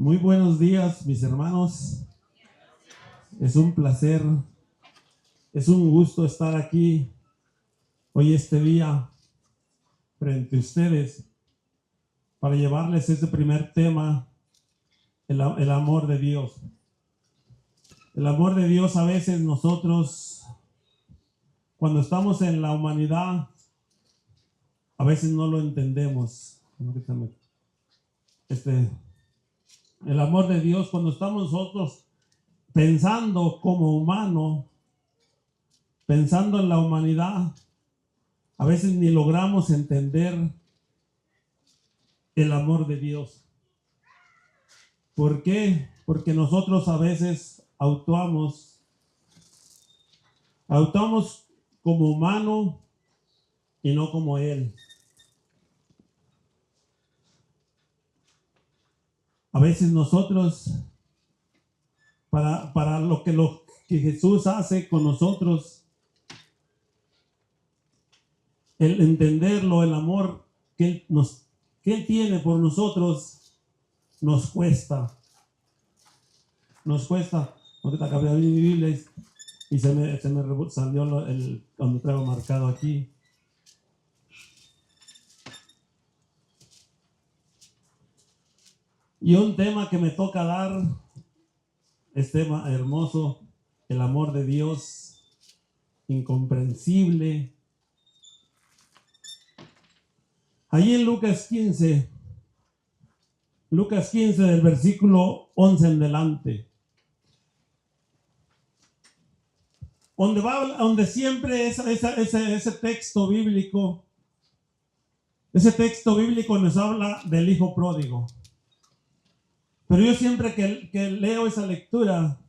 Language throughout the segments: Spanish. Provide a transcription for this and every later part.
Muy buenos días, mis hermanos. Es un placer, es un gusto estar aquí hoy este día frente a ustedes para llevarles este primer tema, el amor de Dios. El amor de Dios, a veces nosotros, cuando estamos en la humanidad, a veces no lo entendemos. El amor de Dios, cuando estamos nosotros pensando como humano, pensando en la humanidad, a veces ni logramos entender el amor de Dios. ¿Por qué? Porque nosotros a veces actuamos como humano y no como Él. A veces nosotros, para lo que Jesús hace con nosotros, el entenderlo, el amor que Él tiene por nosotros, nos cuesta. Ahorita acabé de abrir mi Biblia y se me salió cuando traigo marcado aquí. Y un tema que me toca dar es tema hermoso, el amor de Dios, incomprensible. Allí en Lucas 15 del versículo 11 en delante, donde siempre ese texto bíblico nos habla del hijo pródigo. Pero yo siempre que leo esa lectura,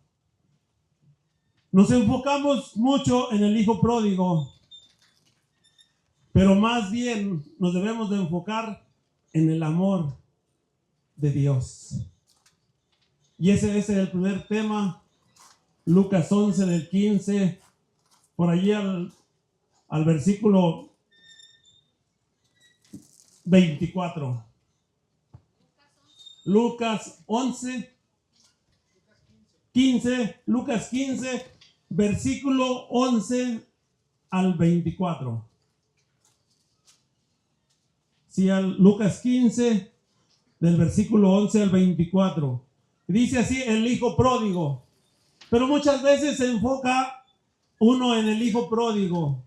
nos enfocamos mucho en el hijo pródigo, pero más bien nos debemos de enfocar en el amor de Dios. Y ese es el primer tema, Lucas 11 del 15, por allí al versículo 24. Lucas 15, versículo 11 al 24. Sí, Lucas 15, del versículo 11 al 24. Dice así, el hijo pródigo. Pero muchas veces se enfoca uno en el hijo pródigo.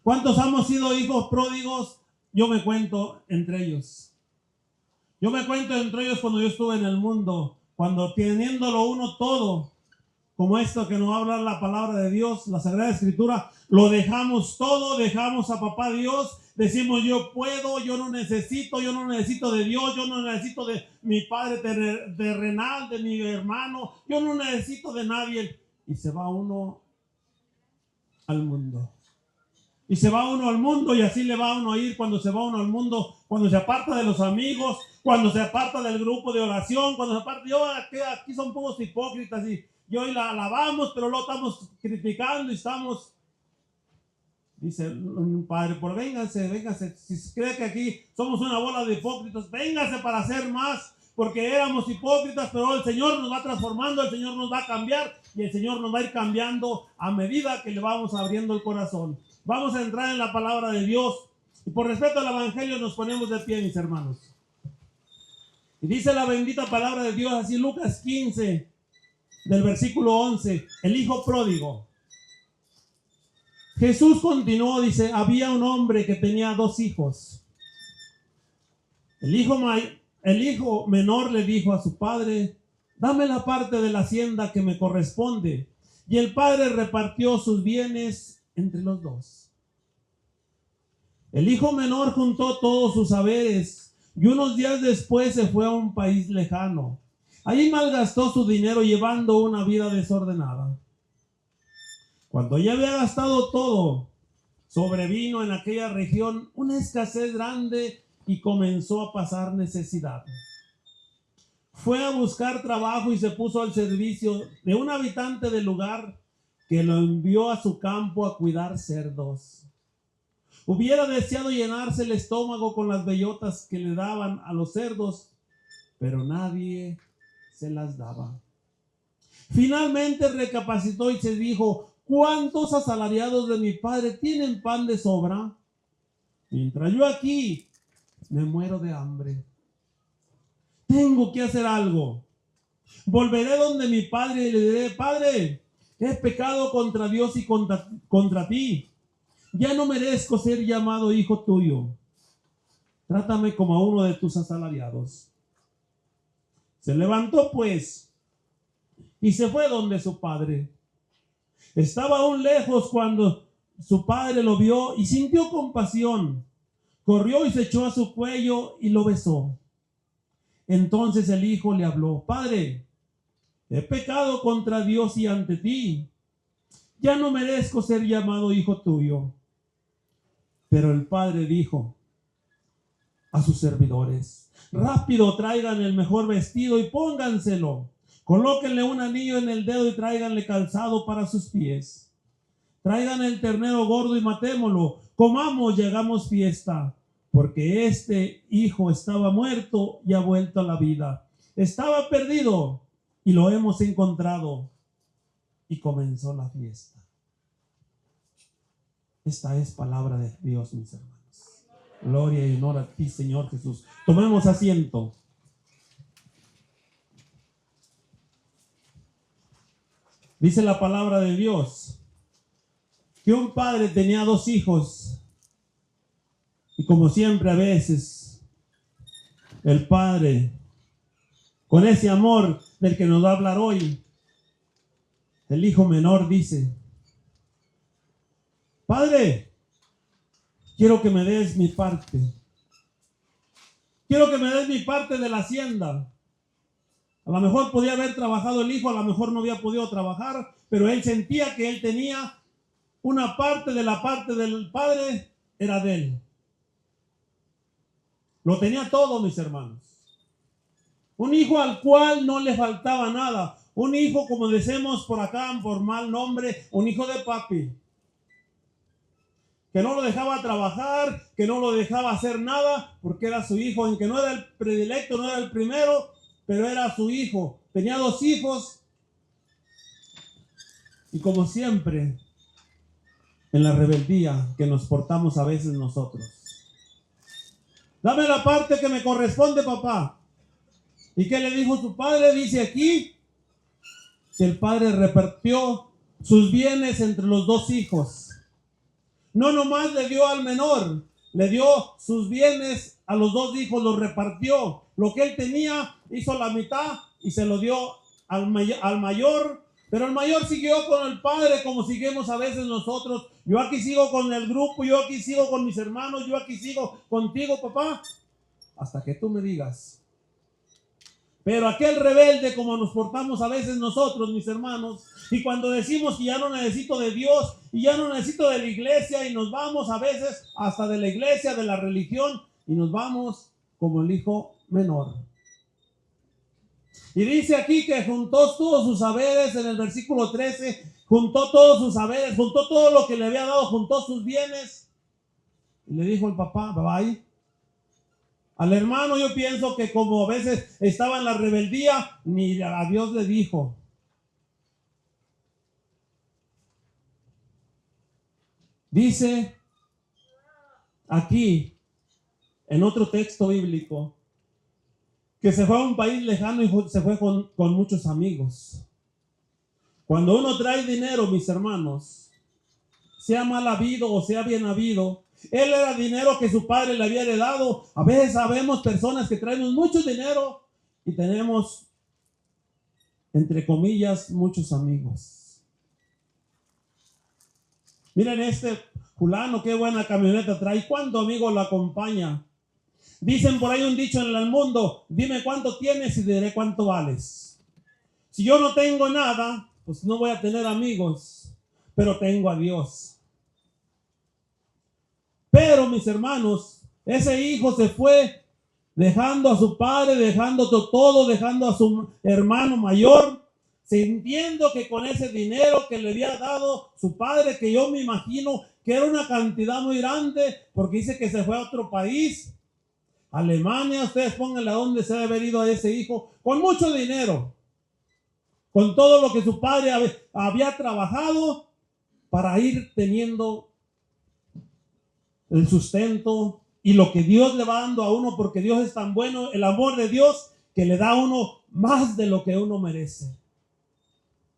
¿Cuántos hemos sido hijos pródigos? Yo me cuento entre ellos. Cuando yo estuve en el mundo, cuando teniéndolo uno todo, como esto que nos habla la palabra de Dios, la Sagrada Escritura, lo dejamos todo, dejamos a papá Dios, decimos yo puedo, yo no necesito de Dios, yo no necesito de mi padre terrenal, de mi hermano, yo no necesito de nadie. Y se va uno al mundo. Y se va uno al mundo y así le va uno a ir cuando se va uno al mundo, cuando se aparta de los amigos, cuando se aparta del grupo de oración, cuando se aparta, aquí son pocos hipócritas y hoy la alabamos, pero lo estamos criticando y estamos, dice un padre, por véngase, si cree que aquí somos una bola de hipócritas, véngase para hacer más, porque éramos hipócritas, pero el Señor nos va transformando, el Señor nos va a cambiar y el Señor nos va a ir cambiando a medida que le vamos abriendo el corazón. Vamos a entrar en la palabra de Dios y por respeto al evangelio nos ponemos de pie, mis hermanos. Y dice la bendita palabra de Dios así, Lucas 15, del versículo 11, el hijo pródigo. Jesús continuó, dice, había un hombre que tenía 2 hijos. El hijo menor le dijo a su padre, dame la parte de la hacienda que me corresponde. Y el padre repartió sus bienes entre los 2. El hijo menor juntó todos sus haberes y unos días después se fue a un país lejano. Allí malgastó su dinero llevando una vida desordenada. Cuando ya había gastado todo, sobrevino en aquella región una escasez grande y comenzó a pasar necesidad. Fue a buscar trabajo y se puso al servicio de un habitante del lugar que lo envió a su campo a cuidar cerdos. Hubiera deseado llenarse el estómago con las bellotas que le daban a los cerdos, pero nadie se las daba. Finalmente recapacitó y se dijo: ¿cuántos asalariados de mi padre tienen pan de sobra? Mientras yo aquí me muero de hambre. Tengo que hacer algo. Volveré donde mi padre y le diré: Padre, he pecado contra Dios y contra ti. Ya no merezco ser llamado hijo tuyo. Trátame como a uno de tus asalariados. Se levantó pues y se fue donde su padre. Estaba aún lejos cuando su padre lo vio y sintió compasión. Corrió y se echó a su cuello y lo besó. Entonces el hijo le habló: Padre, he pecado contra Dios y ante ti. Ya no merezco ser llamado hijo tuyo. Pero el padre dijo a sus servidores: rápido, traigan el mejor vestido y pónganselo. Colóquenle un anillo en el dedo y tráiganle calzado para sus pies. Traigan el ternero gordo y matémoslo. Comamos y hagamos fiesta, porque este hijo estaba muerto y ha vuelto a la vida. Estaba perdido y lo hemos encontrado. Y comenzó la fiesta. Esta es palabra de Dios, mis hermanos. Gloria y honor a ti, Señor Jesús. Tomemos asiento. Dice la palabra de Dios que un padre tenía 2 hijos. Y como siempre, a veces, el padre, con ese amor del que nos va a hablar hoy, el hijo menor dice: Padre, quiero que me des mi parte. Quiero que me des mi parte de la hacienda. A lo mejor podía haber trabajado el hijo, a lo mejor no había podido trabajar, pero él sentía que él tenía una parte de la parte del padre, era de él. Lo tenía todo, mis hermanos. Un hijo al cual no le faltaba nada. Un hijo, como decimos por acá, por mal nombre, un hijo de papi. Que no lo dejaba trabajar, que no lo dejaba hacer nada, porque era su hijo, aunque no era el predilecto, no era el primero, pero era su hijo. Tenía 2 hijos. Y como siempre, en la rebeldía que nos portamos a veces nosotros: dame la parte que me corresponde, papá. ¿Y qué le dijo su padre? Dice aquí que el padre repartió sus bienes entre los 2 hijos. No nomás le dio al menor, le dio sus bienes a los 2 hijos, los repartió. Lo que él tenía, hizo la mitad y se lo dio al mayor. Pero el mayor siguió con el padre como seguimos a veces nosotros. Yo aquí sigo con el grupo, yo aquí sigo con mis hermanos, yo aquí sigo contigo, papá, hasta que tú me digas. Pero aquel rebelde, como nos portamos a veces nosotros, mis hermanos, y cuando decimos que ya no necesito de Dios y ya no necesito de la iglesia, y nos vamos a veces hasta de la iglesia, de la religión, y nos vamos como el hijo menor. Y dice aquí que juntó todos sus haberes, en el versículo 13, juntó todos sus haberes, juntó todo lo que le había dado, juntó sus bienes. Y le dijo el papá: bye. Al hermano, yo pienso que como a veces estaba en la rebeldía, ni a Dios le dijo. Dice aquí, en otro texto bíblico, que se fue a un país lejano y se fue con muchos amigos. Cuando uno trae dinero, mis hermanos, sea mal habido o sea bien habido, él era dinero que su padre le había heredado. A veces sabemos personas que traemos mucho dinero y tenemos, entre comillas, muchos amigos. Miren este fulano, qué buena camioneta trae, cuánto amigo lo acompaña. Dicen por ahí un dicho en el mundo: dime cuánto tienes y diré cuánto vales. Si yo no tengo nada, pues no voy a tener amigos, pero tengo a Dios. Pero, mis hermanos, ese hijo se fue dejando a su padre, dejando todo, dejando a su hermano mayor, sintiendo que con ese dinero que le había dado su padre, que yo me imagino que era una cantidad muy grande, porque dice que se fue a otro país, Alemania, ustedes pónganle a dónde se debe haber ido a ese hijo, con mucho dinero, con todo lo que su padre había trabajado para ir teniendo el sustento y lo que Dios le va dando a uno, porque Dios es tan bueno, el amor de Dios, que le da a uno más de lo que uno merece.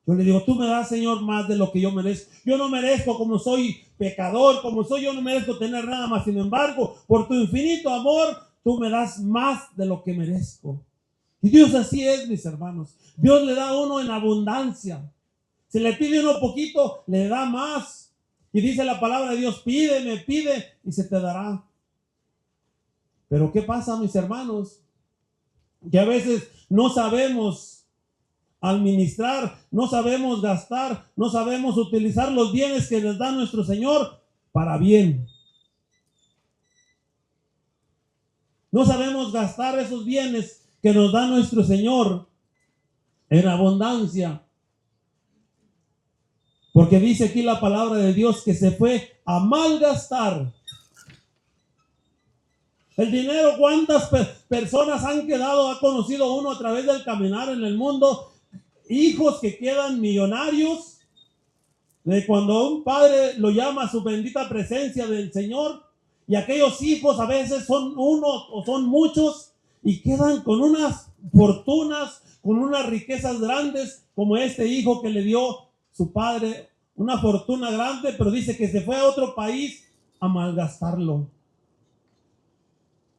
Yo le digo, tú me das, Señor, más de lo que yo merezco. Yo no merezco, como soy pecador, como soy, yo no merezco tener nada más. Sin embargo, por tu infinito amor, tú me das más de lo que merezco. Y Dios así es, mis hermanos. Dios le da a uno en abundancia. Si le pide uno poquito, le da más. Y dice la palabra de Dios, pídeme, pide y se te dará. Pero ¿qué pasa, mis hermanos? Que a veces no sabemos administrar, no sabemos gastar, no sabemos utilizar los bienes que nos da nuestro Señor para bien. No sabemos gastar esos bienes que nos da nuestro Señor en abundancia. Porque dice aquí la palabra de Dios que se fue a malgastar. El dinero, ¿cuántas personas han quedado, ha conocido uno a través del caminar en el mundo? Hijos que quedan millonarios, de cuando un padre lo llama a su bendita presencia del Señor, y aquellos hijos a veces son uno o son muchos, y quedan con unas fortunas, con unas riquezas grandes, como este hijo que le dio su padre, una fortuna grande, pero dice que se fue a otro país a malgastarlo.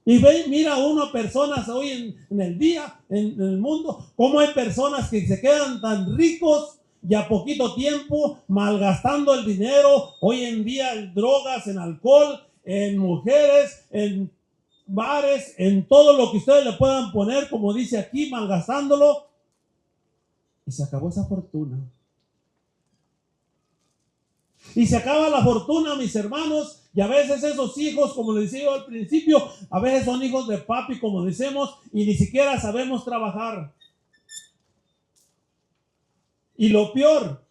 Y ve, mira uno personas hoy en el día, en el mundo, cómo hay personas que se quedan tan ricos y a poquito tiempo malgastando el dinero, hoy en día en drogas, en alcohol, en mujeres, en bares, en todo lo que ustedes le puedan poner, como dice aquí, malgastándolo. Y se acabó esa fortuna. Y se acaba la fortuna, mis hermanos, y a veces esos hijos, como les decía yo al principio, a veces son hijos de papi, como decimos, y ni siquiera sabemos trabajar. Y lo peor,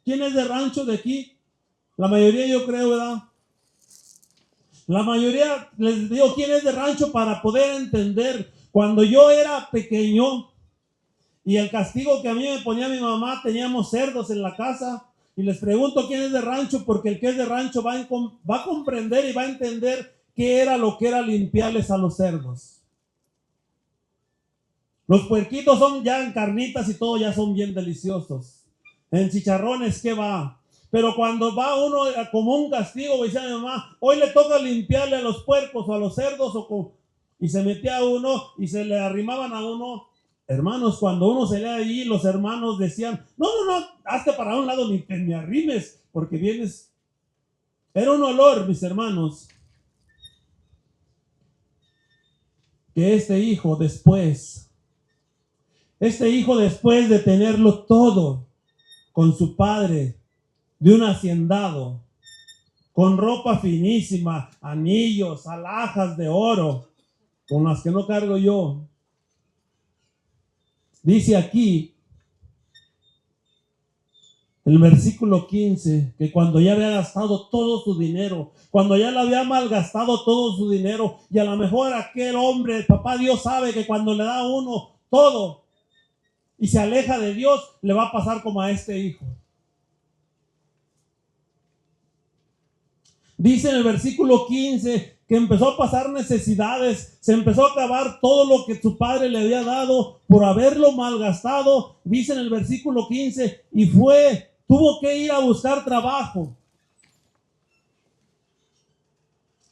¿quién es de rancho de aquí? La mayoría, yo creo, ¿verdad? La mayoría, les digo, ¿quién es de rancho para poder entender? Cuando yo era pequeño y el castigo que a mí me ponía mi mamá, teníamos cerdos en la casa. Y les pregunto quién es de rancho, porque el que es de rancho va a comprender y va a entender qué era lo que era limpiarles a los cerdos. Los puerquitos son ya en carnitas y todo, ya son bien deliciosos. En chicharrones, ¿qué va? Pero cuando va uno como un castigo, dice a mi mamá, hoy le toca limpiarle a los puercos o a los cerdos, y se metía uno y se le arrimaban a uno. Hermanos, cuando uno se lee ahí, los hermanos decían, no, hazte para un lado, ni te me arrimes, porque vienes. Era un olor, mis hermanos, que este hijo después de tenerlo todo, con su padre, de un hacendado, con ropa finísima, anillos, alhajas de oro, con las que no cargo yo. Dice aquí, el versículo 15, que cuando ya había gastado todo su dinero, cuando ya le había malgastado todo su dinero, y a lo mejor aquel hombre, el papá Dios sabe que cuando le da a uno todo y se aleja de Dios, le va a pasar como a este hijo. Dice en el versículo 15 que empezó a pasar necesidades, se empezó a acabar todo lo que su padre le había dado por haberlo malgastado. Dice en el versículo 15, y tuvo que ir a buscar trabajo.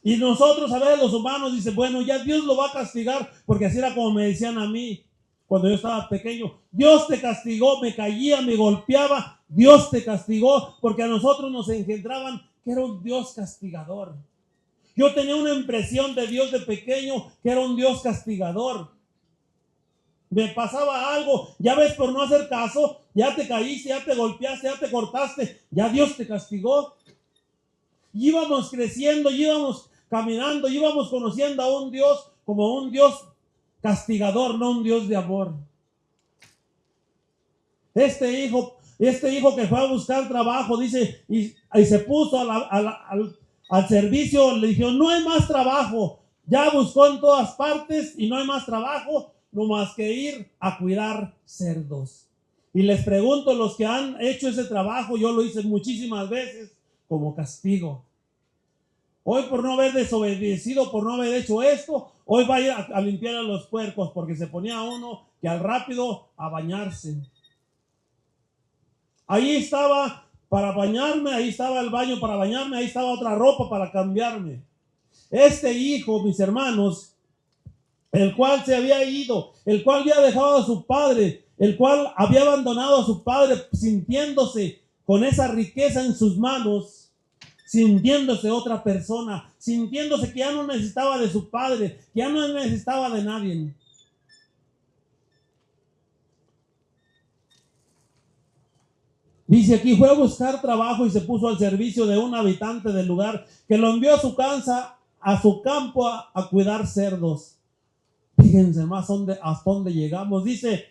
Y nosotros a veces los humanos dicen, bueno, ya Dios lo va a castigar, porque así era como me decían a mí cuando yo estaba pequeño. Dios te castigó, me caía, me golpeaba, Dios te castigó, porque a nosotros nos engendraban que era un Dios castigador. Yo tenía una impresión de Dios de pequeño que era un Dios castigador. Me pasaba algo, ya ves, por no hacer caso, ya te caíste, ya te golpeaste, ya te cortaste, ya Dios te castigó. Y íbamos creciendo, íbamos caminando, íbamos conociendo a un Dios como un Dios castigador, no un Dios de amor. Este hijo que fue a buscar trabajo, dice, y se puso al servicio, le dijo, no hay más trabajo, Ya buscó en todas partes y no hay más trabajo, no más que ir a cuidar cerdos. Y les pregunto, los que han hecho ese trabajo, yo lo hice muchísimas veces como castigo. Hoy por no haber desobedecido, por no haber hecho esto, hoy va a ir a limpiar a los puercos, porque se ponía uno que al rápido a bañarse. Ahí estaba para bañarme, ahí estaba el baño para bañarme, ahí estaba otra ropa para cambiarme. Este hijo, mis hermanos, el cual se había ido, el cual había dejado a su padre, el cual había abandonado a su padre sintiéndose con esa riqueza en sus manos, sintiéndose otra persona, sintiéndose que ya no necesitaba de su padre, que ya no necesitaba de nadie. Dice aquí, fue a buscar trabajo y se puso al servicio de un habitante del lugar que lo envió a su casa, a su campo, a cuidar cerdos. Fíjense más hasta dónde llegamos. Dice,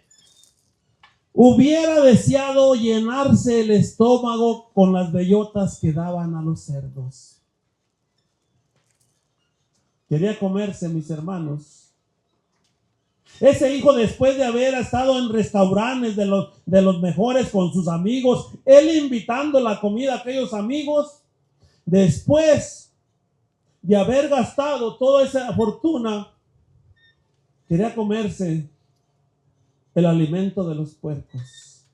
hubiera deseado llenarse el estómago con las bellotas que daban a los cerdos. Quería comerse, mis hermanos. Ese hijo, después de haber estado en restaurantes de los mejores con sus amigos, él invitando la comida a aquellos amigos, después de haber gastado toda esa fortuna, quería comerse el alimento de los puercos.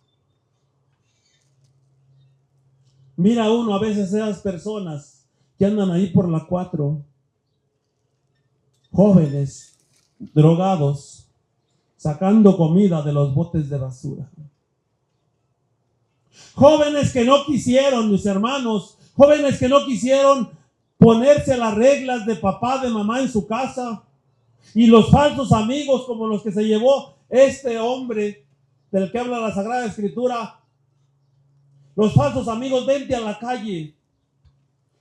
Mira uno a veces esas personas que andan ahí por la 4, jóvenes, drogados, sacando comida de los botes de basura. Jóvenes que no quisieron, mis hermanos, jóvenes que no quisieron ponerse a las reglas de papá, de mamá en su casa. Y los falsos amigos como los que se llevó este hombre del que habla la Sagrada Escritura. Los falsos amigos, vente a la calle.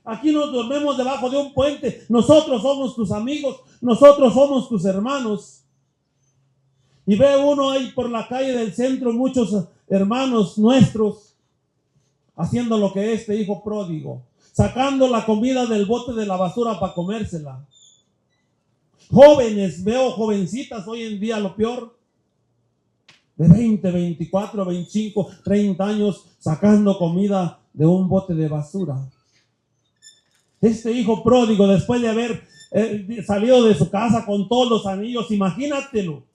Aquí nos dormimos debajo de un puente. Nosotros somos tus amigos. Nosotros somos tus hermanos. Y ve uno ahí por la calle del centro, muchos hermanos nuestros haciendo lo que este hijo pródigo, sacando la comida del bote de la basura para comérsela. Jóvenes, veo jovencitas hoy en día, lo peor, de 20, 24, 25, 30 años, sacando comida de un bote de basura. Este hijo pródigo, después de haber salido de su casa con todos los anillos, imagínatelo.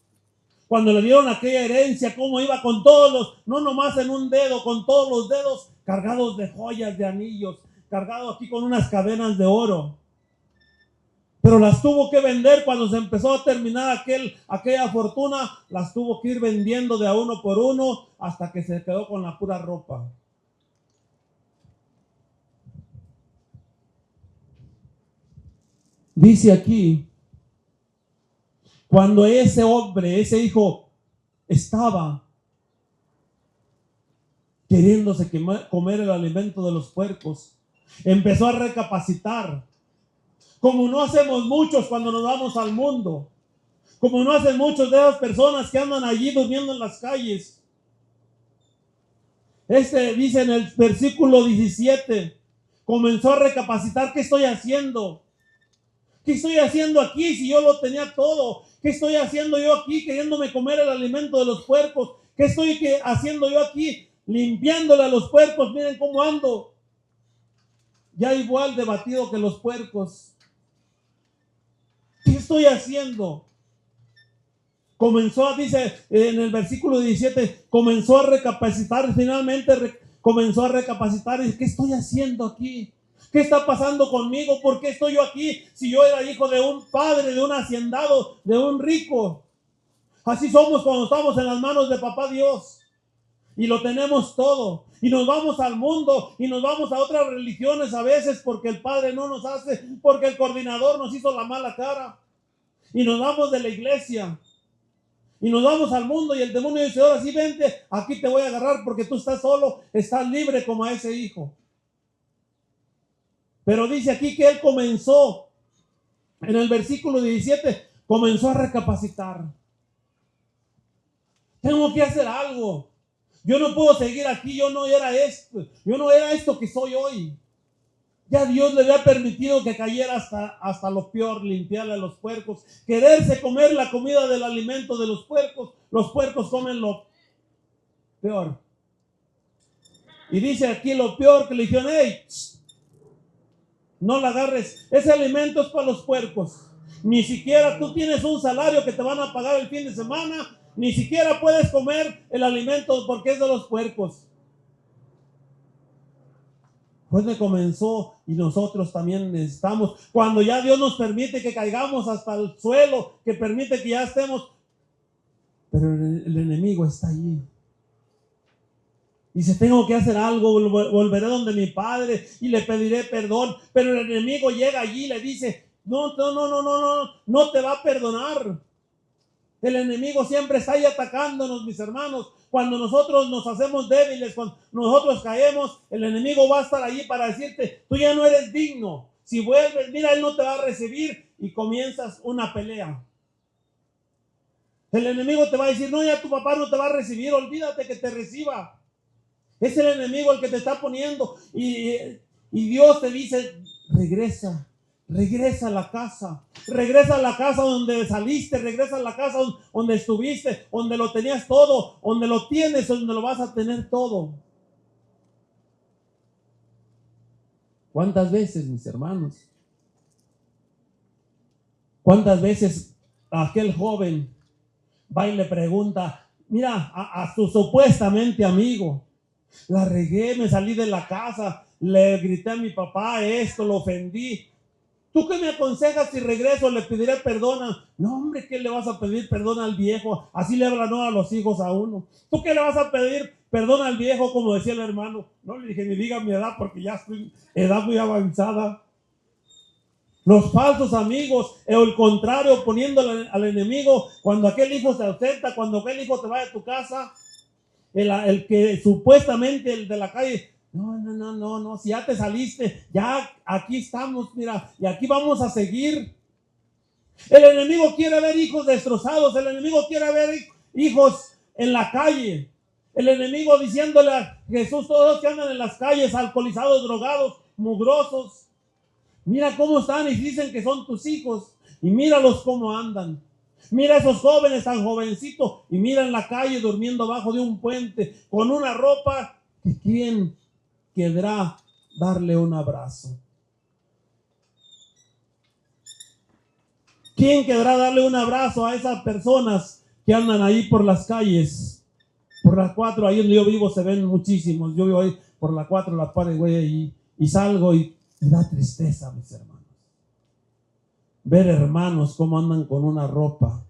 Cuando le dieron aquella herencia, cómo iba con todos los, no nomás en un dedo, con todos los dedos cargados de joyas, de anillos, cargados aquí con unas cadenas de oro. Pero las tuvo que vender cuando se empezó a terminar aquella fortuna, las tuvo que ir vendiendo de a uno por uno hasta que se quedó con la pura ropa. Dice aquí, cuando ese hombre, ese hijo, estaba queriéndose comer el alimento de los puercos, empezó a recapacitar, como no hacemos muchos cuando nos vamos al mundo, como no hacen muchos de esas personas que andan allí durmiendo en las calles. Dice en el versículo 17, comenzó a recapacitar, ¿qué estoy haciendo? ¿Qué estoy haciendo aquí si yo lo tenía todo? ¿Qué estoy haciendo yo aquí queriéndome comer el alimento de los puercos? ¿Qué estoy haciendo yo aquí limpiándole a los puercos? Miren cómo ando. Ya igual de batido que los puercos. ¿Qué estoy haciendo? Dice en el versículo 17, comenzó a recapacitar, finalmente comenzó a recapacitar. ¿Qué estoy haciendo aquí? ¿Qué está pasando conmigo? ¿Por qué estoy yo aquí si yo era hijo de un padre, de un haciendado, de un rico? Así somos cuando estamos en las manos de papá Dios y lo tenemos todo. Y nos vamos al mundo y nos vamos a otras religiones a veces porque el padre no nos hace, porque el coordinador nos hizo la mala cara. Y nos vamos de la iglesia y nos vamos al mundo y el demonio dice, ahora sí vente, aquí te voy a agarrar porque tú estás solo, estás libre como a ese hijo. Pero dice aquí que él comenzó, en el versículo 17, comenzó a recapacitar. Tengo que hacer algo. Yo no puedo seguir aquí, yo no era esto que soy hoy. Ya Dios le había permitido que cayera hasta lo peor, limpiarle a los puercos, quererse comer la comida del alimento de los puercos comen lo peor. Y dice aquí lo peor, que le dijeron, hey, no la agarres, ese alimento es para los puercos. Ni siquiera tú tienes un salario que te van a pagar el fin de semana, ni siquiera puedes comer el alimento porque es de los puercos. Pues me comenzó, y nosotros también necesitamos, cuando ya Dios nos permite que caigamos hasta el suelo, que permite que ya estemos, pero el enemigo está allí. Dice, tengo que hacer algo, volveré donde mi padre y le pediré perdón, pero el enemigo llega allí y le dice, no te va a perdonar. El enemigo siempre está ahí atacándonos, mis hermanos. Cuando nosotros nos hacemos débiles, cuando nosotros caemos, el enemigo va a estar allí para decirte, tú ya no eres digno. Si vuelves, mira, él no te va a recibir y comienzas una pelea. El enemigo te va a decir, no, ya tu papá no te va a recibir, olvídate que te reciba. Es el enemigo el que te está poniendo y Dios te dice, regresa a la casa donde saliste, regresa a la casa donde estuviste, donde lo tenías todo, donde lo tienes, donde lo vas a tener todo. ¿Cuántas veces, mis hermanos? ¿Cuántas veces aquel joven va y le pregunta, mira, a su supuestamente amigo, la regué, me salí de la casa, le grité a mi papá esto, lo ofendí. ¿Tú qué me aconsejas si regreso? Le pediré perdón. No, hombre, ¿qué le vas a pedir perdón al viejo? Así le hablan a los hijos a uno. ¿Tú qué le vas a pedir perdón al viejo? Como decía el hermano. No le dije ni diga mi edad porque ya estoy edad muy avanzada. Los falsos amigos, o el contrario, poniéndole al enemigo, cuando aquel hijo se ausenta, cuando aquel hijo te va de tu casa, el que supuestamente el de la calle, no, si ya te saliste, ya aquí estamos, mira, y aquí vamos a seguir. El enemigo quiere ver hijos destrozados, el enemigo quiere ver hijos en la calle. El enemigo diciéndole a Jesús, todos los que andan en las calles, alcoholizados, drogados, mugrosos, mira cómo están y dicen que son tus hijos, y míralos cómo andan. Mira a esos jóvenes tan jovencitos y mira en la calle durmiendo abajo de un puente con una ropa que ¿quién querrá darle un abrazo? ¿Quién querrá darle un abrazo a esas personas que andan ahí por las calles? Por las 4, ahí donde yo vivo se ven muchísimos. Yo vivo ahí por la 4, la Paraguay, y salgo y da tristeza, mis hermanos. Ver hermanos cómo andan con una ropa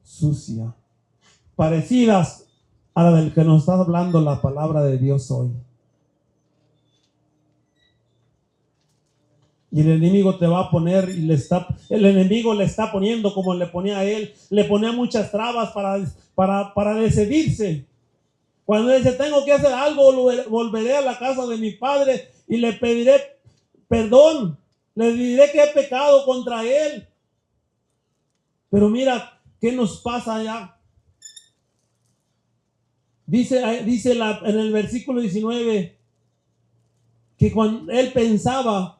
sucia, parecidas a la del que nos está hablando la palabra de Dios hoy. Y el enemigo te va a poner, el enemigo le está poniendo como le ponía a él, le ponía muchas trabas para decidirse. Cuando dice, tengo que hacer algo, volveré a la casa de mi padre y le pediré perdón. Le diré que he pecado contra él. Pero mira, ¿qué nos pasa allá? Dice en el versículo 19 que cuando él pensaba,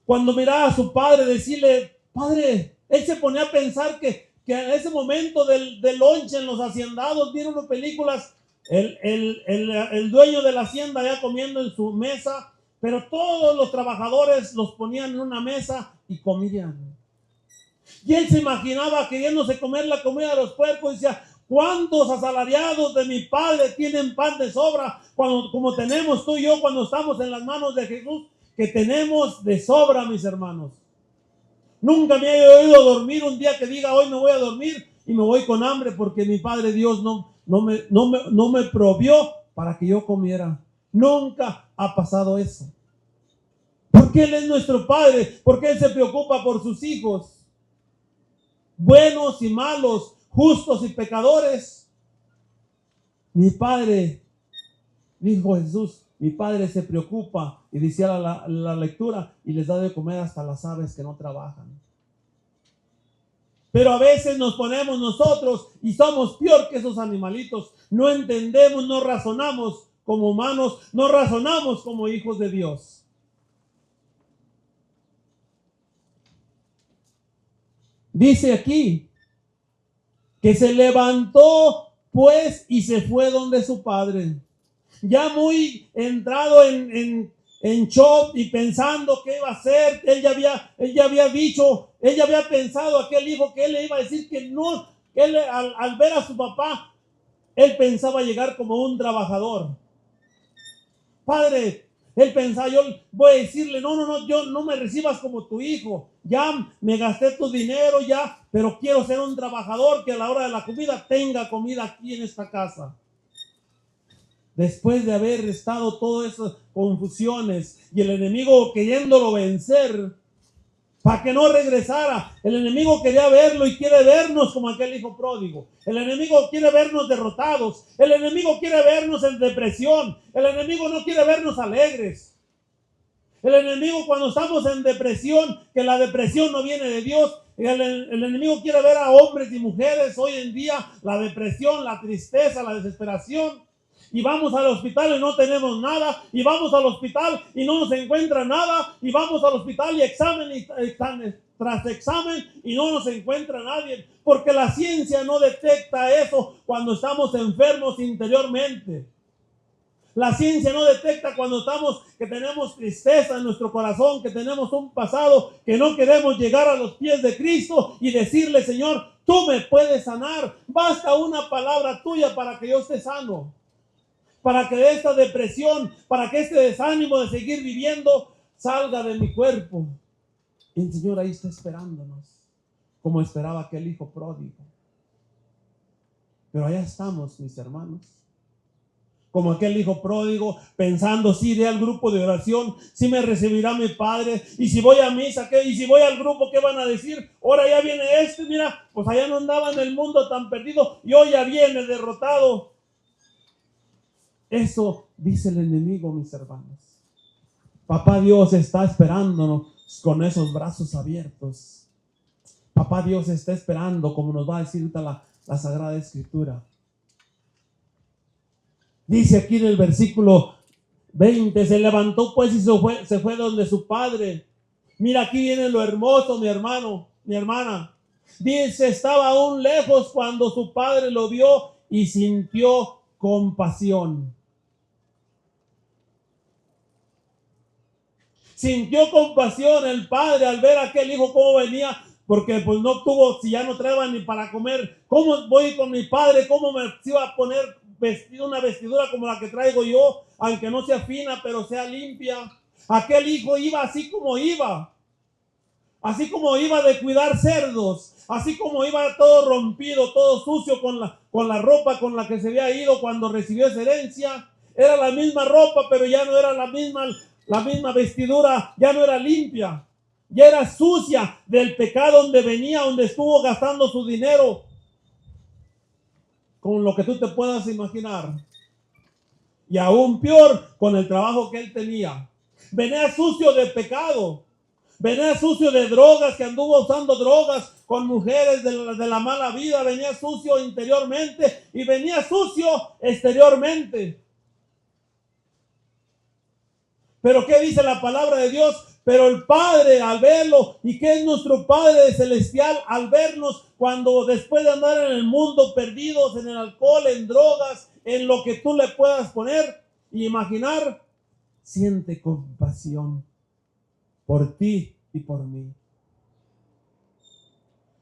cuando miraba a su padre, decirle, padre, él se ponía a pensar que en ese momento del lonche en los haciendados, vieron unas películas, el dueño de la hacienda ya comiendo en su mesa, pero todos los trabajadores los ponían en una mesa y comían. Y él se imaginaba queriéndose comer la comida de los puercos y decía, ¿cuántos asalariados de mi padre tienen pan de sobra? Como tenemos tú y yo cuando estamos en las manos de Jesús, que tenemos de sobra, mis hermanos. Nunca me he oído dormir un día que diga, hoy me voy a dormir y me voy con hambre porque mi Padre Dios no me provió para que yo comiera. Nunca ha pasado eso. Porque Él es nuestro Padre, porque Él se preocupa por sus hijos, buenos y malos, justos y pecadores. Mi Padre, dijo Jesús, mi Padre se preocupa, y decía la lectura, y les da de comer hasta las aves que no trabajan. Pero a veces nos ponemos nosotros y somos peor que esos animalitos. No entendemos, no razonamos como humanos, no razonamos como hijos de Dios. Dice aquí que se levantó pues y se fue donde su padre. Ya muy entrado en shock y pensando qué iba a hacer, él ya había pensado a aquel hijo que él le iba a decir que no, que él al ver a su papá, él pensaba llegar como un trabajador. Padre, él pensaba, yo voy a decirle, no, yo no me recibas como tu hijo, ya me gasté tu dinero, ya, pero quiero ser un trabajador que a la hora de la comida tenga comida aquí en esta casa. Después de haber estado todas esas confusiones y el enemigo queriéndolo vencer para que no regresara, el enemigo quería verlo y quiere vernos como aquel hijo pródigo. El enemigo quiere vernos derrotados, el enemigo quiere vernos en depresión, el enemigo no quiere vernos alegres. El enemigo, cuando estamos en depresión, que la depresión no viene de Dios, el enemigo quiere ver a hombres y mujeres hoy en día, la depresión, la tristeza, la desesperación. Y vamos al hospital y no tenemos nada, y vamos al hospital y no nos encuentra nada, y vamos al hospital y examen tras examen y no nos encuentra nadie, porque la ciencia no detecta eso cuando estamos enfermos interiormente. La ciencia no detecta cuando que tenemos tristeza en nuestro corazón, que tenemos un pasado, que no queremos llegar a los pies de Cristo y decirle, Señor, tú me puedes sanar. Basta una palabra tuya para que yo esté sano. Para que de esta depresión, para que este desánimo de seguir viviendo salga de mi cuerpo. Y el Señor ahí está esperándonos, como esperaba aquel hijo pródigo. Pero allá estamos, mis hermanos. Como aquel hijo pródigo, pensando, si iré al grupo de oración, si me recibirá mi padre, y si voy a misa, ¿qué? Y si voy al grupo, ¿qué van a decir? Ahora ya viene mira, pues allá no andaba en el mundo tan perdido, y hoy ya viene derrotado. Eso dice el enemigo, mis hermanos. Papá Dios está esperándonos con esos brazos abiertos. Papá Dios está esperando, como nos va a decir la Sagrada Escritura. Dice aquí en el versículo 20, se levantó pues y se fue donde su padre. Mira, aquí viene lo hermoso, mi hermano, mi hermana. Dice, estaba aún lejos cuando su padre lo vio y sintió compasión. Sintió compasión el padre al ver a aquel hijo cómo venía, porque pues no tuvo, si ya no traía ni para comer, ¿cómo voy con mi padre? ¿Cómo me iba a poner una vestidura como la que traigo yo, aunque no sea fina, pero sea limpia? Aquel hijo iba así como iba de cuidar cerdos, así como iba todo rompido, todo sucio con la ropa con la que se había ido cuando recibió esa herencia. Era la misma ropa, pero ya no era la misma vestidura, ya no era limpia, ya era sucia del pecado donde venía, donde estuvo gastando su dinero, con lo que tú te puedas imaginar. Y aún peor, con el trabajo que él tenía. Venía sucio de pecado, venía sucio de drogas, que anduvo usando drogas con mujeres de la mala vida, venía sucio interiormente y venía sucio exteriormente. Pero ¿qué dice la palabra de Dios? Pero el Padre al verlo, y que es nuestro Padre celestial al vernos cuando después de andar en el mundo perdidos en el alcohol, en drogas, en lo que tú le puedas poner y imaginar, siente compasión por ti y por mí.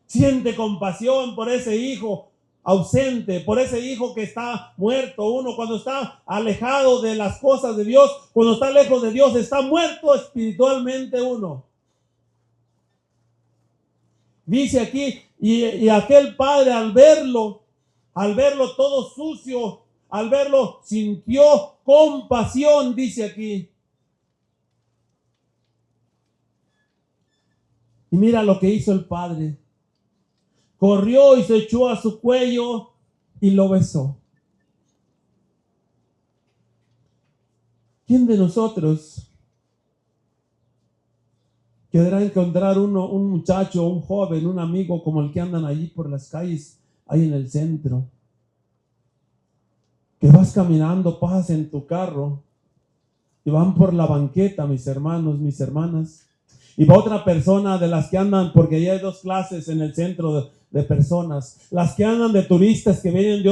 Siente compasión por ese hijo ausente, por ese hijo que está muerto. Uno cuando está alejado de las cosas de Dios, cuando está lejos de Dios, está muerto espiritualmente uno. Dice aquí, y aquel padre al verlo todo sucio, al verlo sintió compasión, dice aquí. Y mira lo que hizo el padre. Corrió y se echó a su cuello y lo besó. ¿Quién de nosotros querrá encontrar un muchacho, un joven, un amigo como el que andan allí por las calles, ahí en el centro? que vas caminando, pasas en tu carro y van por la banqueta, mis hermanos, mis hermanas, y va otra persona de las que andan, porque ya hay dos clases en el centro de personas, las que andan de turistas que vienen de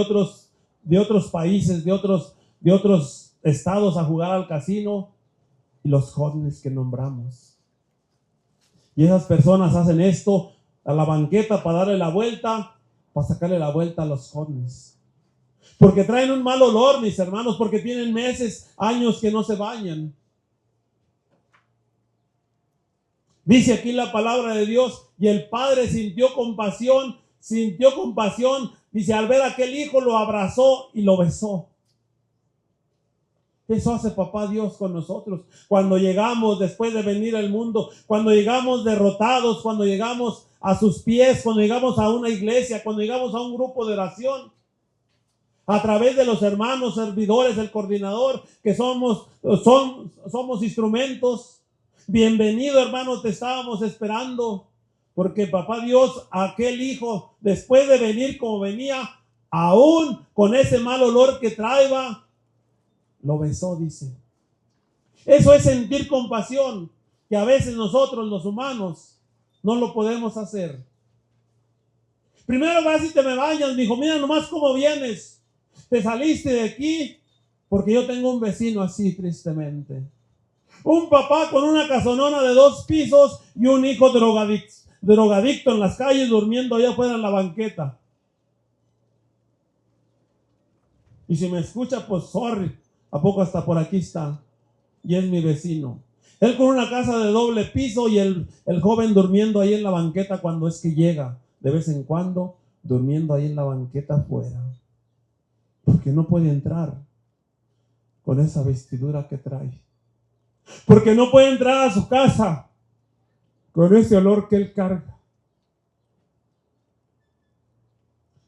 otros países, de otros estados a jugar al casino, y los jóvenes que nombramos. Y esas personas hacen esto a la banqueta para darle la vuelta, para sacarle la vuelta a los jóvenes. Porque traen un mal olor, mis hermanos, porque tienen meses, años que no se bañan. Dice aquí la palabra de Dios, y el padre sintió compasión, dice, al ver a aquel hijo lo abrazó y lo besó. Eso hace papá Dios con nosotros. Cuando llegamos después de venir al mundo, cuando llegamos derrotados, cuando llegamos a sus pies, cuando llegamos a una iglesia, cuando llegamos a un grupo de oración, a través de los hermanos servidores, el coordinador, que somos instrumentos. Bienvenido, hermano, te estábamos esperando, porque papá Dios, aquel hijo, después de venir como venía, aún con ese mal olor que traía, lo besó, dice. Eso es sentir compasión, que a veces nosotros los humanos no lo podemos hacer. Primero vas y te me bañas, me dijo, mira nomás cómo vienes. Te saliste de aquí, porque yo tengo un vecino así, tristemente. Un papá con una casonona de 2 pisos y un hijo drogadicto en las calles, durmiendo allá afuera en la banqueta. Y si me escucha, pues sorry. ¿A poco hasta por aquí está? Y es mi vecino. Él con una casa de 2 pisos y el joven durmiendo ahí en la banqueta cuando es que llega. De vez en cuando, durmiendo ahí en la banqueta afuera. Porque no puede entrar con esa vestidura que trae. Porque no puede entrar a su casa con ese olor que él carga.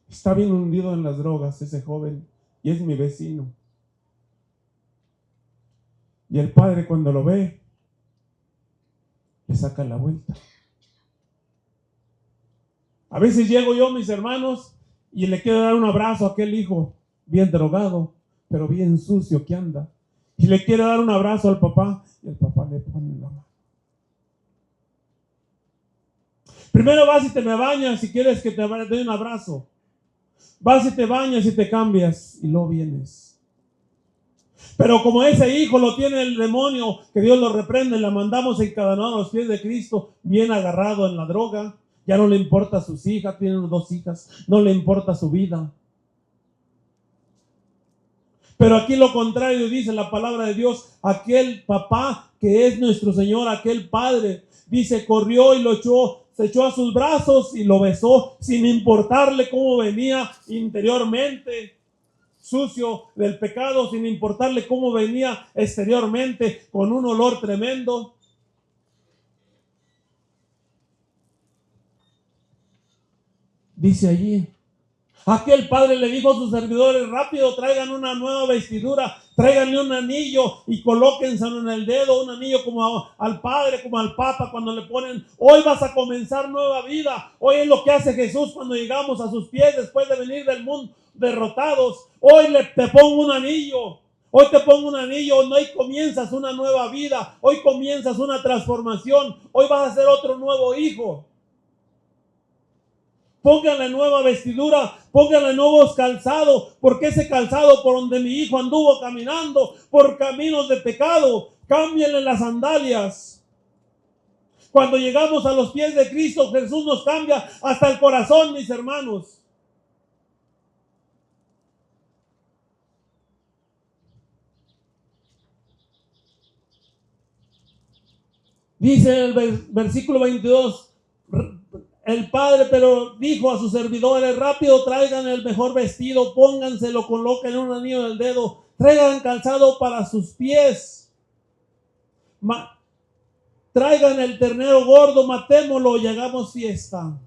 Está bien hundido en las drogas ese joven y es mi vecino. Y el padre cuando lo ve, le saca la vuelta. A veces llego yo, mis hermanos, y le quiero dar un abrazo a aquel hijo bien drogado, pero bien sucio que anda. Y le quiero dar un abrazo al papá, y el papá le pone la mano. Primero vas y te me bañas si quieres que te dé un abrazo. Vas y te bañas y te cambias, y luego vienes. Pero como ese hijo lo tiene el demonio, que Dios lo reprende, la mandamos encadenado a los pies de Cristo, bien agarrado en la droga. Ya no le importa a sus hijas, tienen 2 hijas, no le importa su vida. Pero aquí lo contrario dice la palabra de Dios, aquel papá que es nuestro Señor, aquel padre, dice, corrió y se echó a sus brazos y lo besó sin importarle cómo venía interiormente. Sucio del pecado, sin importarle cómo venía exteriormente, con un olor tremendo. Dice allí, aquel padre le dijo a sus servidores, rápido traigan una nueva vestidura, tráiganle un anillo y colóquenselo en el dedo, un anillo como al padre, como al papa cuando le ponen, hoy vas a comenzar nueva vida. Hoy es lo que hace Jesús cuando llegamos a sus pies después de venir del mundo derrotados. Hoy te pongo un anillo. Hoy te pongo un anillo. Hoy comienzas una nueva vida. Hoy comienzas una transformación. Hoy vas a ser otro nuevo hijo. Pónganle nueva vestidura, pónganle nuevos calzados, porque ese calzado por donde mi hijo anduvo caminando, por caminos de pecado, cámbienle las sandalias. Cuando llegamos a los pies de Cristo, Jesús nos cambia hasta el corazón, mis hermanos. Dice en el versículo 22, el padre pero dijo a sus servidores, rápido traigan el mejor vestido, pónganselo, coloquen un anillo en el dedo, traigan calzado para sus pies, traigan el ternero gordo, matémoslo y hagamos fiesta.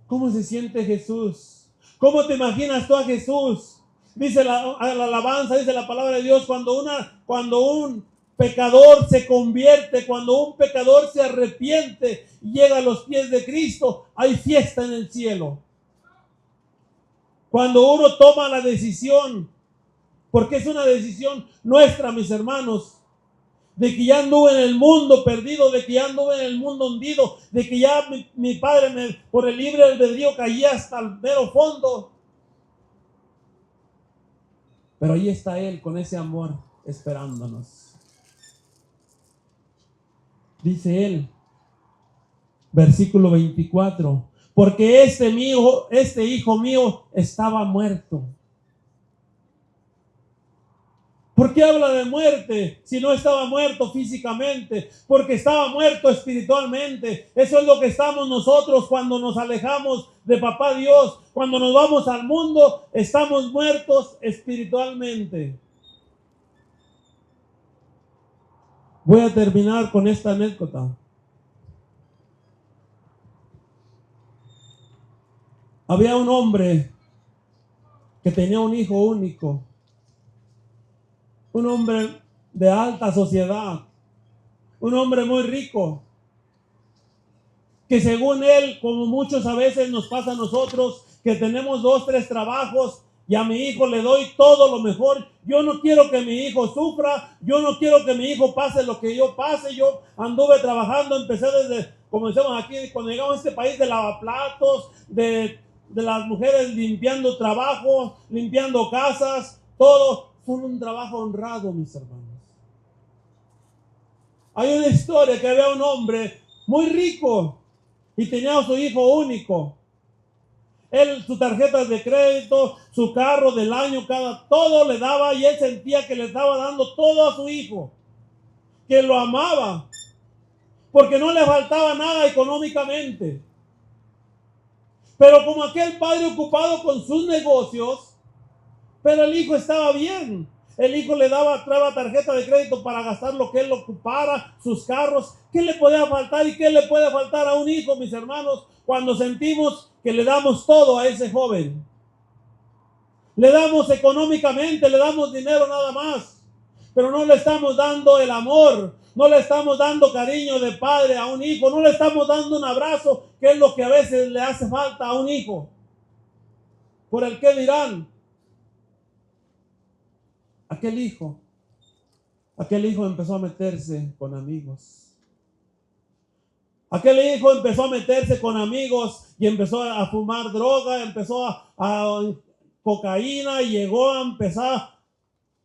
¿Cómo se siente Jesús? ¿Cómo te imaginas tú a Jesús? Dice la alabanza, dice la palabra de Dios, cuando un pecador se convierte, cuando un pecador se arrepiente y llega a los pies de Cristo, hay fiesta en el cielo. Cuando uno toma la decisión, porque es una decisión nuestra, mis hermanos, de que ya anduve en el mundo perdido, de que ya anduve en el mundo hundido, de que ya mi padre por el libre albedrío caía hasta el mero fondo. Pero ahí está Él con ese amor esperándonos. Dice Él, versículo 24, porque este hijo mío estaba muerto. ¿Por qué habla de muerte si no estaba muerto físicamente? Porque estaba muerto espiritualmente. Eso es lo que estamos nosotros cuando nos alejamos de Papá Dios. Cuando nos vamos al mundo, estamos muertos espiritualmente. Voy a terminar con esta anécdota. Había un hombre que tenía un hijo único. Un hombre de alta sociedad, un hombre muy rico, que según él, como muchos a veces nos pasa a nosotros, que tenemos 2, 3 trabajos y a mi hijo le doy todo lo mejor. Yo no quiero que mi hijo sufra, yo no quiero que mi hijo pase lo que yo pase. Yo anduve trabajando, empecé desde, como decimos aquí, cuando llegamos a este país, de lavaplatos, de las mujeres limpiando trabajo, limpiando casas, todo. Fue un trabajo honrado, mis hermanos. Hay una historia que había un hombre muy rico y tenía a su hijo único. Él, sus tarjetas de crédito, su carro del año, todo le daba, y él sentía que le estaba dando todo a su hijo, que lo amaba, porque no le faltaba nada económicamente. Pero como aquel padre ocupado con sus negocios, pero el hijo estaba bien. El hijo le daba tarjeta de crédito para gastar lo que él ocupara, sus carros. ¿Qué le podía faltar y qué le puede faltar a un hijo, mis hermanos, cuando sentimos que le damos todo a ese joven? Le damos económicamente, le damos dinero nada más, pero no le estamos dando el amor, no le estamos dando cariño de padre a un hijo, no le estamos dando un abrazo, que es lo que a veces le hace falta a un hijo. Por el que dirán. Aquel hijo empezó a meterse con amigos. Aquel hijo empezó a meterse con amigos y empezó a fumar droga, empezó a cocaína, y llegó a empezar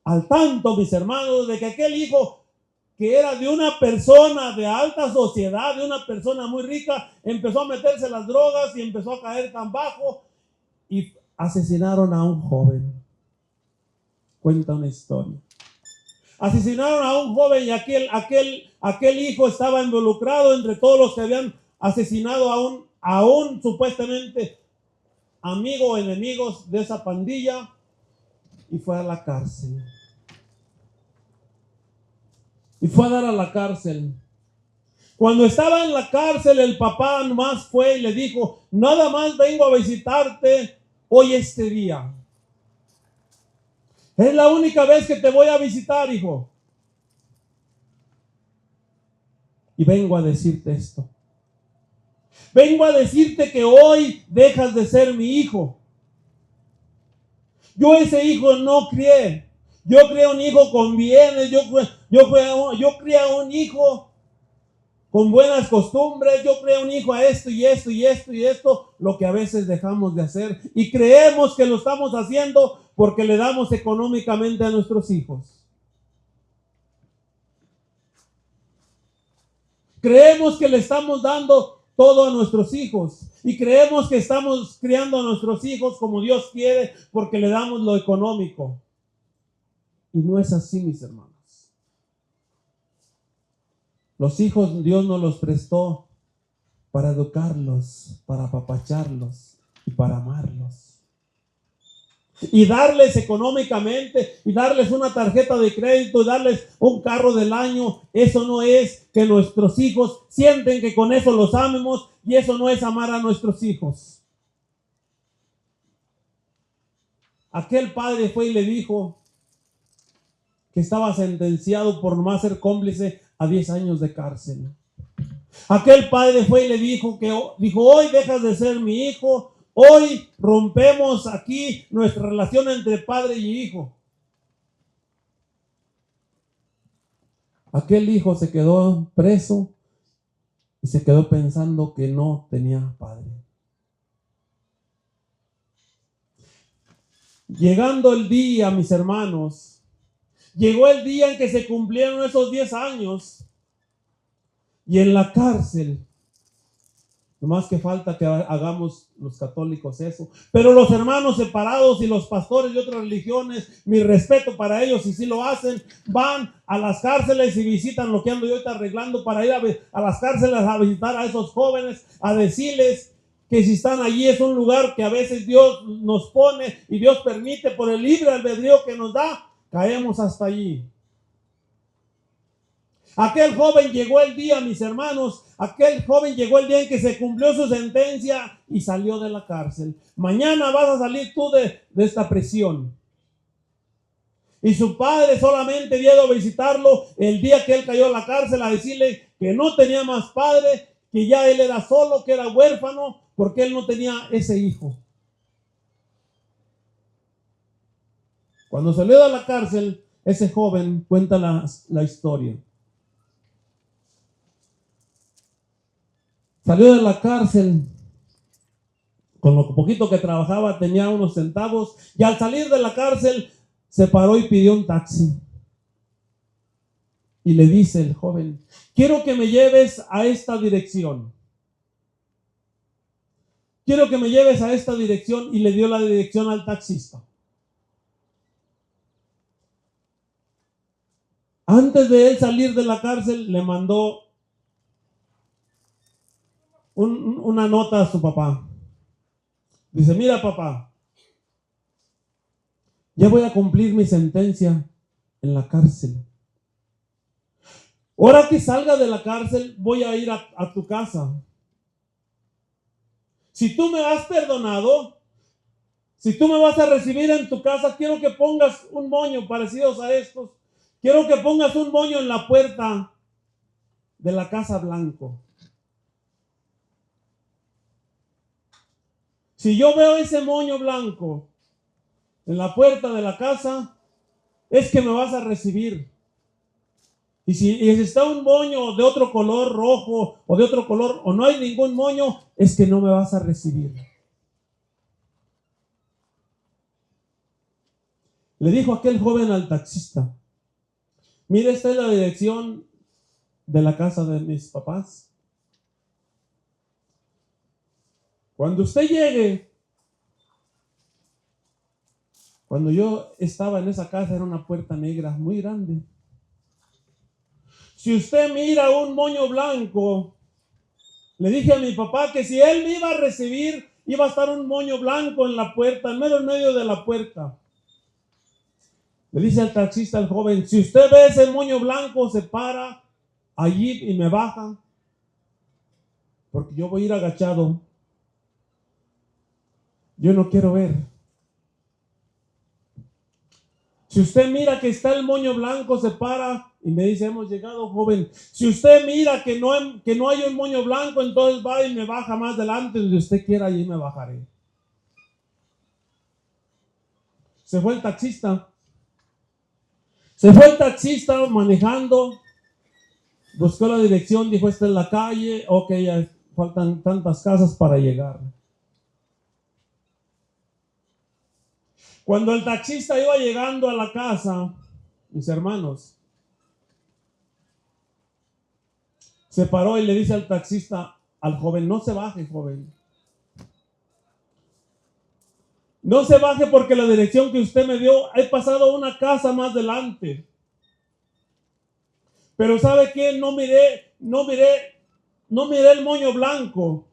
al tanto, mis hermanos, de que aquel hijo, que era de una persona de alta sociedad, de una persona muy rica, empezó a meterse las drogas y empezó a caer tan bajo, y asesinaron a un joven. Cuenta una historia. Asesinaron a un joven, y aquel hijo estaba involucrado entre todos los que habían asesinado a un supuestamente amigo o enemigos de esa pandilla, y fue a la cárcel. Y fue a dar a la cárcel. Cuando estaba en la cárcel, el papá nomás fue y le dijo: nada más vengo a visitarte hoy este día. Es la única vez que te voy a visitar, hijo. Y vengo a decirte esto. Vengo a decirte que hoy dejas de ser mi hijo. Yo ese hijo no crié. Yo crié un hijo con bienes. Yo crié un hijo con buenas costumbres. Yo crié un hijo a esto y esto y esto y esto. Lo que a veces dejamos de hacer. Y creemos que lo estamos haciendo porque le damos económicamente a nuestros hijos. Creemos que le estamos dando todo a nuestros hijos. Y creemos que estamos criando a nuestros hijos como Dios quiere porque le damos lo económico. Y no es así, mis hermanos. Los hijos Dios nos los prestó para educarlos, para apapacharlos y para amarlos. Y darles económicamente, y darles una tarjeta de crédito, y darles un carro del año. Eso no es que nuestros hijos sienten que con eso los amemos, y eso no es amar a nuestros hijos. Aquel padre fue y le dijo que estaba sentenciado por nomás ser cómplice a 10 años de cárcel. Aquel padre fue y le dijo hoy dejas de ser mi hijo, Hoy rompemos aquí nuestra relación entre padre y hijo. Aquel hijo se quedó preso y se quedó pensando que no tenía padre. Llegando el día, mis hermanos, llegó el día en que se cumplieron esos 10 años y en la cárcel, nomás que falta que hagamos los católicos eso, pero los hermanos separados y los pastores de otras religiones, mi respeto para ellos, y si lo hacen, van a las cárceles y visitan lo que ando yo ahorita arreglando para ir a las cárceles a visitar a esos jóvenes, a decirles que si están allí es un lugar que a veces Dios nos pone y Dios permite por el libre albedrío que nos da, caemos hasta allí. Aquel joven llegó el día, mis hermanos, aquel joven llegó el día en que se cumplió su sentencia y salió de la cárcel. Mañana vas a salir tú de esta prisión. Y su padre solamente había ido a visitarlo el día que él cayó a la cárcel a decirle que no tenía más padre, que ya él era solo, que era huérfano, porque él no tenía ese hijo. Cuando salió de la cárcel, ese joven cuenta la historia. Salió de la cárcel, con lo poquito que trabajaba tenía unos centavos, y al salir de la cárcel se paró y pidió un taxi. Y le dice el joven, quiero que me lleves a esta dirección. Quiero que me lleves a esta dirección, y le dio la dirección al taxista. Antes de él salir de la cárcel, le mandó una nota a su papá. Dice, mira papá, ya voy a cumplir mi sentencia en la cárcel. Ahora que salga de la cárcel, voy a ir a tu casa. Si tú me has perdonado, si tú me vas a recibir en tu casa, quiero que pongas un moño parecidos a estos. Quiero que pongas un moño en la puerta de la casa blanco. Si yo veo ese moño blanco en la puerta de la casa, es que me vas a recibir. Y si está un moño de otro color, rojo o de otro color, o no hay ningún moño, es que no me vas a recibir. Le dijo aquel joven al taxista, mire, esta es la dirección de la casa de mis papás. Cuando usted llegue, cuando yo estaba en esa casa era una puerta negra muy grande. Si usted mira un moño blanco, le dije a mi papá que si él me iba a recibir, iba a estar un moño blanco en la puerta, en medio de la puerta. Le dice al taxista, al joven, si usted ve ese moño blanco, se para allí y me baja, porque yo voy a ir agachado. Yo no quiero ver. Si usted mira que está el moño blanco, se para y me dice, hemos llegado, joven. Si usted mira que no hay un moño blanco, entonces va y me baja más adelante, donde usted quiera, allí me bajaré. Se fue el taxista. Se fue el taxista manejando, buscó la dirección, dijo, esta es la calle, ok, ya faltan tantas casas para llegar. Cuando el taxista iba llegando a la casa, mis hermanos, se paró y le dice al taxista, al joven, no se baje, joven. No se baje porque la dirección que usted me dio, he pasado una casa más adelante. Pero ¿sabe qué? No miré el moño blanco.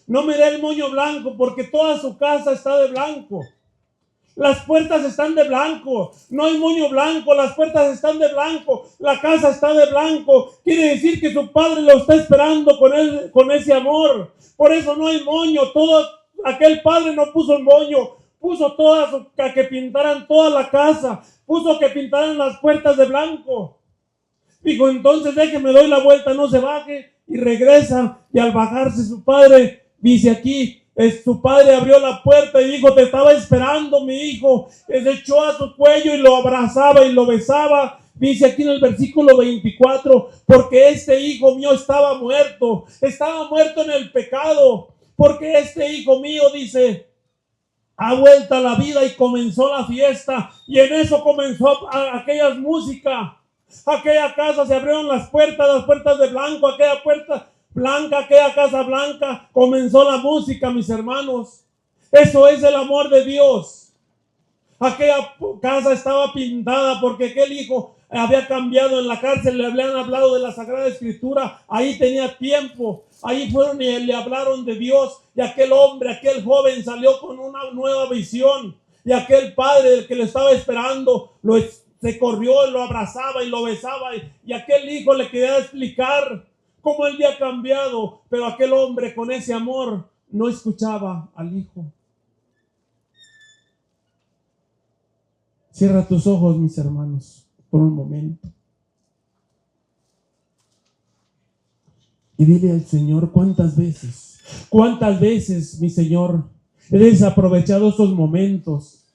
No miré el moño blanco porque toda su casa está de blanco. Las puertas están de blanco, no hay moño blanco, las puertas están de blanco, la casa está de blanco. Quiere decir que su padre lo está esperando con ese amor. Por eso no hay moño. Aquel padre no puso el moño, puso que pintaran toda la casa, puso que pintaran las puertas de blanco. Dijo, entonces déjeme, doy la vuelta, no se baje, y regresa. Y al bajarse su padre dice aquí, Su padre abrió la puerta y dijo: te estaba esperando, mi hijo. Se echó a su cuello y lo abrazaba y lo besaba. Dice aquí en el versículo 24, porque este hijo mío estaba muerto en el pecado, porque este hijo mío, dice, ha vuelto a la vida, y comenzó la fiesta. Y en eso comenzó aquellas música. Aquella casa se abrieron las puertas de blanco, aquella puerta blanca, aquella casa blanca, comenzó la música, mis hermanos. Eso es el amor de Dios. Aquella casa estaba pintada porque aquel hijo había cambiado en la cárcel, le habían hablado de la Sagrada Escritura, ahí tenía tiempo, ahí fueron y le hablaron de Dios, y aquel hombre, aquel joven salió con una nueva visión, y aquel padre, el que le estaba esperando, se corrió, lo abrazaba y lo besaba, y aquel hijo le quería explicar cómo él había cambiado, pero aquel hombre con ese amor no escuchaba al hijo. Cierra tus ojos, mis hermanos, por un momento. Y dile al Señor: cuántas veces, mi Señor, he desaprovechado estos momentos.